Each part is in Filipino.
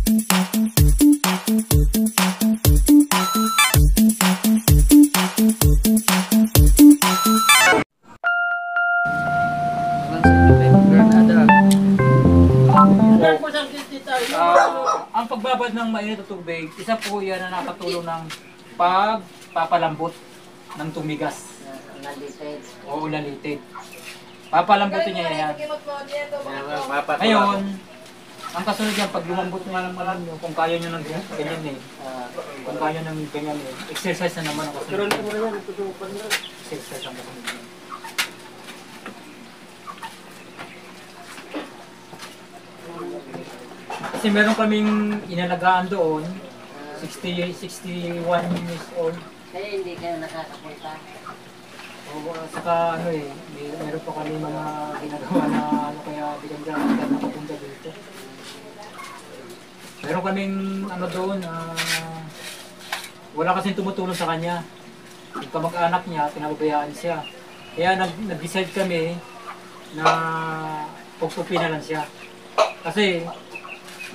Ang pagbabad ng mainit na tubig, isa po yan na nakatulong ng pagpapalambot ng tumigas. Oo, lalitid. Papalambutin niya yan. Ngayon, ang kasunod yan, pag lumambot nga ng malam nyo, kung kaya nyo ng ganyan eh, kung kaya ng ganyan eh, exercise na naman ang kasunod yan. Exercise ang kasunod yan. Kasi meron kaming inalagaan doon, 61 years old. Kaya hindi kayo nakakapunta? Oo, saka ano eh, meron pa kami mga ginagawa na ano kaya bigyan nakapunta dito. Meron kaming ano doon, wala kasing tumutulong sa kanya. Yung kamag-anak niya, pinababayaan siya. Kaya nag-decide kami na pagpupin na lang siya. Kasi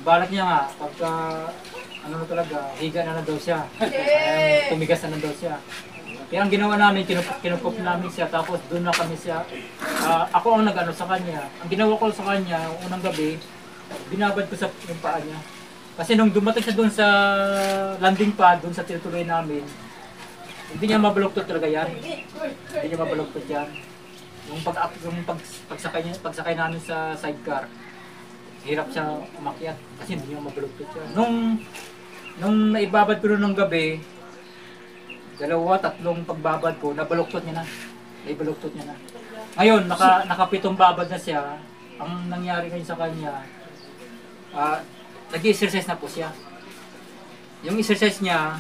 balak niya nga, pagka ano na talaga, higa na daw siya. Tumigas na daw siya. Kaya ang ginawa namin, kinupup namin siya, tapos doon na kami siya. Ako ang nag-ano sa kanya. Ang ginawa ko sa kanya, unang gabi, binabad ko sa yung paa niya. Kasi nung dumating siya doon sa landing pad, doon sa territory namin, hindi niya mabaluktot talaga yan. Hindi niya mabaluktot yan. Yung pagsakay namin sa sidecar, hirap siya umakyat kasi hindi niya mabaluktot yan. Nung naibabad ko ng gabi, 2-3 pagbabad ko, nabaluktot niya na. Naibaluktot niya na. Ngayon, nakapitong babad na siya. Ang nangyari ngayon sa kanya, nag-exercise na po siya. Yung exercise niya,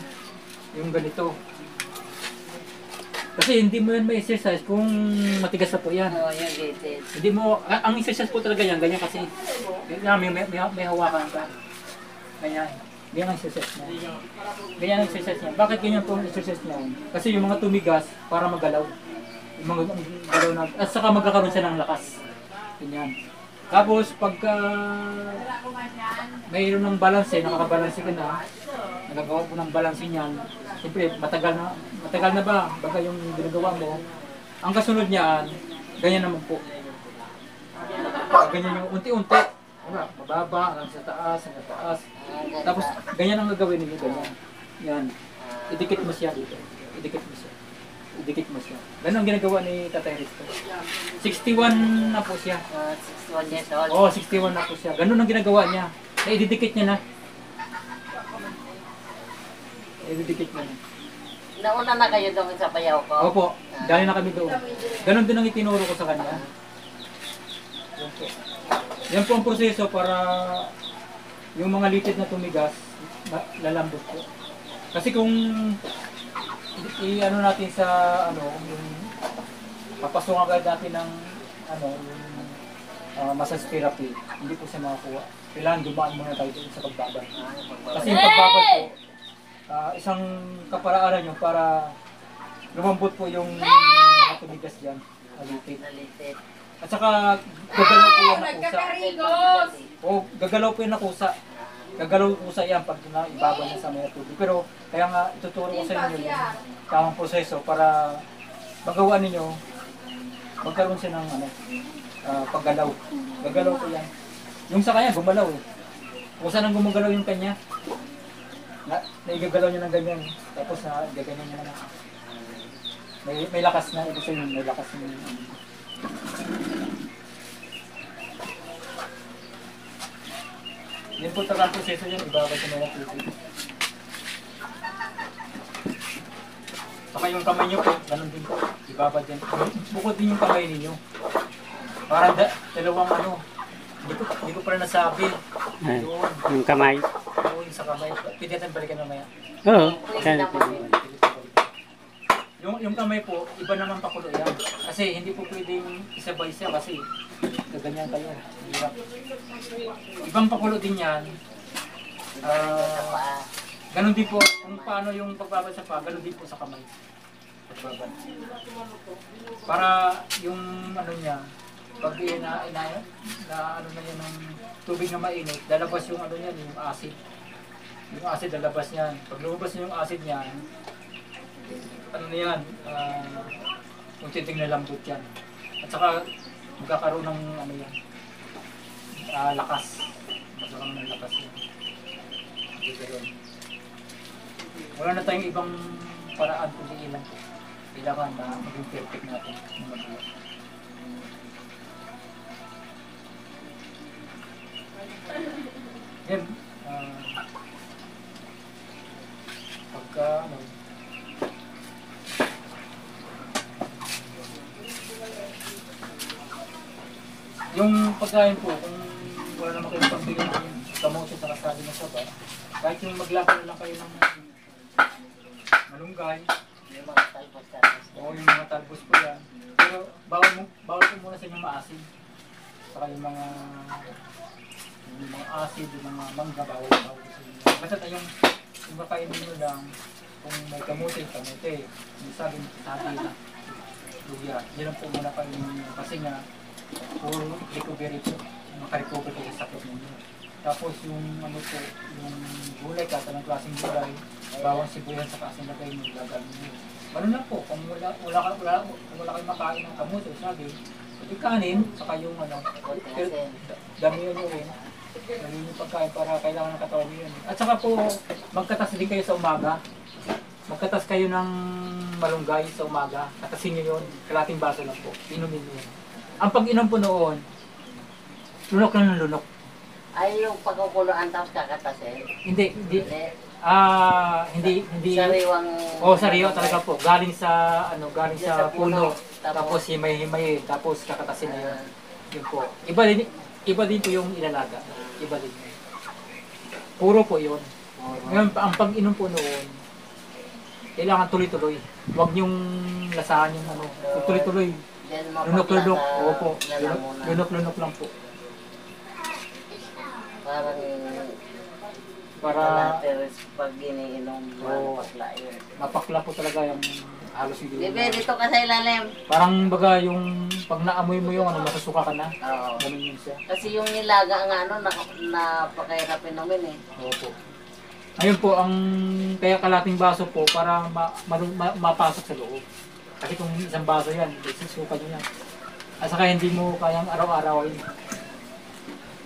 yung ganito. Kasi hindi mo yan may exercise kung matigas na po yan. Oo, yung gated. Hindi mo, ang exercise po talaga yan, ganyan kasi may hawakan ka. Ganyan. Ganyan ang exercise niya. Ganyan ang exercise niya. Bakit ganyan po ang exercise niya? Kasi yung mga tumigas, para magalaw. Yung mga galaw na, at saka magkakaroon siya ng lakas. Ganyan. Tapos pagka mayroon ng balance, nakakabalanse ka na, nagagawa po ng balance niyan, siyempre matagal na ba, baga yung ginagawa mo, ang kasunod niyan, ganyan naman po. Ganyan yung unti-unti, mababa, hanggang sa taas, tapos ganyan ang gagawin ninyo, ganyan. Yan, idikit mo siya dito, idikit mo siya. Ganun ang ginagawa ni Tatay Risto. 61 na po siya. 61 years old? Oo, 61 na po siya. Ganun ang ginagawa niya. Ididikit niya na. Ididikit niya na. Nauna na kayo doon sa payaw ko? Opo, dahil na kami doon. Ganun din ang itinuro ko sa kanya. Yan po. Yan po ang proseso para yung mga litid na tumigas, lalambot po. Kasi kung i-ano natin sa yung papasok agad natin ng yung massage therapy, hindi po siya makakuha. Kailangan dumaan muna tayo sa pagbabad. Kasi yung pagbabad po, isang kaparaanan yun para lumambot po yung mga tumigas dyan, nalitid. At saka gagalaw po yan na kusa. Gagalaw po yan na kusa. Gagalaw kusa yan pag ibabad niya sa may tubig. Pero kaya nga ituturo ko sa inyo yung tamang proseso para magawa ninyo, magkaroon siya ng paggalaw. Gagalaw po yan. Yung sa kanya, gumalaw eh. Kusa nang gumagalaw yung kanya, naigagalaw niya ng ganyan. Tapos gaganyan niya na. May lakas na, ibig sabihin, may lakas na. Yan po talagang proseso yan, ibabay sa mga tubig. Saka yung kamay nyo po, ganun din po, ibabad yan. Bukod din yung kamay ninyo. Parang dalawang hindi ko pala nasabi. Doon. Yung kamay? Oo, yung sa kamay. Pwede natin balikan mamaya. Oo, kaya natin. Yung kamay po, iba naman pakulo yan. Kasi hindi po pwedeng isabay siya kasi gaganyan kayo. Hirap. Ibang pakulo din yan. Ganon din po, kung paano yung pagbabad sa paa, ganon din po sa kamay. Pagbabad. Para yung niya, pag ano na yan ng tubig na mainit, lalabas yung ano yan, yung acid. Yung acid lalabas niyan. Pag lumabas yung acid niyan, ano na yan, unti-unting nalambot yan. At saka magkakaroon ng ano yan, lakas. Magkakaroon ng lakas yan. Wala na tayong ibang paraan kundi ilan po. Kailangan na maging perfect natin ng magawa. Yan, pagka ano, yung pagkain po, kung wala naman kayong pambili ng kamote sa kasali ng saba, kahit yung maglakad lang kayo ng malunggay, Yung mga talbos-talbos. o yung mga talbos po yan, pero bawal po muna sa inyo maasin. Saka yung mga acid, yung mga mangga, bawal sa inyo. Basta yung kakain nyo lang, kung may kamote, yung sabi na, luya, yun lang po muna kayo kasi nga, for recovery po, makarecover kayo sa sakit ninyo. Tapos yung ano po, yung gulay, kahit anong klaseng gulay, bawang sibuyas sa kasing lagay nyo, gagawin nyo. Ano lang po, kung wala kayong makain ng kamote, sabi, yung kanin, saka yung ano, damihan nyo rin. Damihan yung pagkain para kailangan ng katawan nyo yun. At saka po, magkatas din kayo sa umaga. Magkatas kayo ng malunggay sa umaga. Katasin nyo yun, kalating baso lang po. Inumin nyo yun. Ang pag-inom po noon, lunok lang ng lunok. Ay, yung pagkukuluan tapos kakatasin. Hindi. Hindi. Sariwang... Sariwa talaga po. Galing sa Sa puno. puno. Tapos himay-himay, tapos kakatasin na yun. Yun po. Iba din po yung ilalaga. Iba din. Puro po yun. Ngayon, ang pag-inom po noon, kailangan tuloy-tuloy. Huwag niyong lasahan yung ano. Tuloy-tuloy. Lunok-lunok. Opo. Lunok-lunok lang po. Para pag iniinom Oo. pakla yun. mapakla po talaga yung halos hindi. Bebe, dito ka sa ilalim. Parang baga yung pag naamoy mo yung ano, masusuka ka na. Oo. Ganun yun siya. Kasi yung nilaga nga ano, napakahirap inumin eh. Opo. Ayun po, ang kaya kalating baso po para mapasok sa loob. Kasi kung isang baso yan, susuka nyo yan. At saka hindi mo kayang araw-araw yun.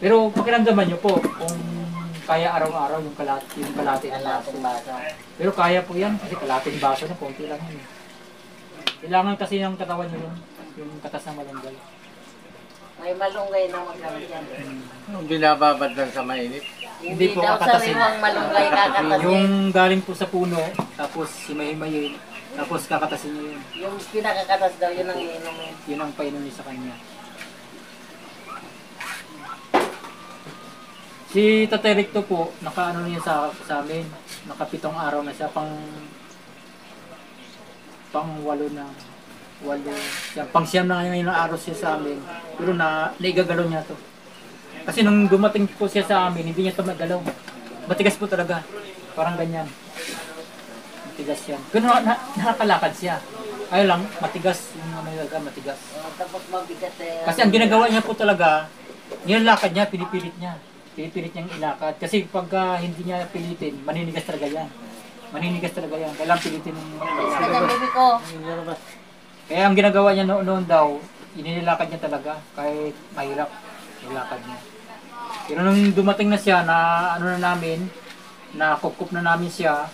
Pero pakiramdaman nyo po kung kaya araw-araw yung kalating baso. Kalating baso. Pero kaya po yan kasi kalating baso na konti lang yun. Kailangan kasi ng katawan nyo yun, yung katas ng malunggay. May malunggay na magkamit yan. Binababad lang sa mainit. Hindi po daw kakatasin. sariwang malunggay kakatasin. Yung galing po sa puno, tapos himay-himayin, tapos kakatasin nyo yun. Yung pinakakatas daw, yun ang iinumin. Yun ang painom niyo sa kanya. Si Tatay Ricto po, nakaano niya sa amin, nakapitong araw na siya, pang 8 na, 8, pang 9 na ngayon na araw siya sa amin, pero naigagalaw niya to. Kasi nung dumating po siya sa amin, hindi niya to magalaw. Matigas po talaga, parang ganyan. Matigas yan. Pero nakakalakad siya. Ayaw lang, matigas, yung ano talaga, matigas. Tapos mabigat eh. Kasi ang ginagawa niya po talaga, nilalakad niya, pinipilit niya. Pinipilit niyang ilakad. Kasi pagka hindi niya pilitin, maninigas talaga yan. Maninigas talaga yan. Kailangan pilitin ng Kanya baby ko. Kaya ang ginagawa niya noon daw, inilakad niya talaga. Kahit mahirap, ilakad niya. Pero nung dumating na siya, na ano na namin, na kup na namin siya,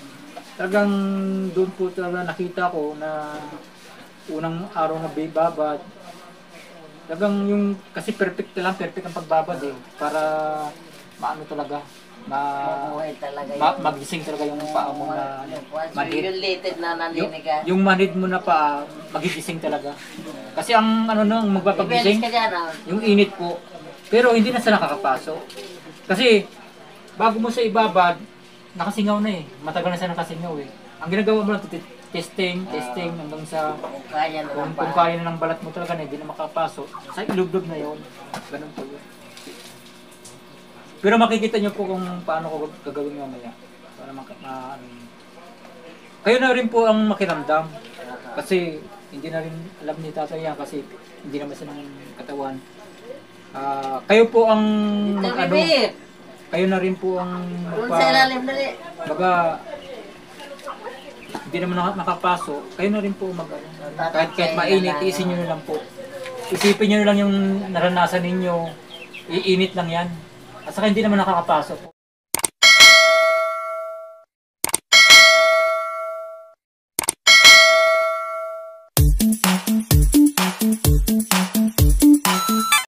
talagang doon po talaga nakita ko na unang araw na babad. Talagang yung, kasi perfect ang pagbabad eh. Para maano talaga, Mabuhay talaga magising talaga yung paa mo na manhid. Yung litid na naninigas. Yung manhid mo na paa, magigising talaga. Kasi ang ano nung magpapagising, Ibelis ka dyan ah. yung init po. Pero hindi na sila nakakapasok. Kasi bago mo sa ibabad, nakasingaw na eh. Matagal na siya nakasingaw eh. Ang ginagawa mo lang, testing hanggang sa Kung kaya na lang kung kaya na ng balat mo talaga na hindi na makapasok. Sa ilublob na yon. Ganun po yun. Pero makikita niyo po kung paano ko gagawin mamaya. Para ano. Kayo na rin po ang makiramdam. Kasi hindi na rin alam ni tatay yan kasi hindi naman siya ng katawan. Kayo po ang Ito, ano, bibit. kayo na rin po ang Doon sa ilalim dali. baga hindi naman nakapasok, kayo na rin po kahit mainit, isin nyo na lang po. Isipin nyo na lang yung naranasan ninyo, iinit lang yan. At saka hindi naman nakakapasok.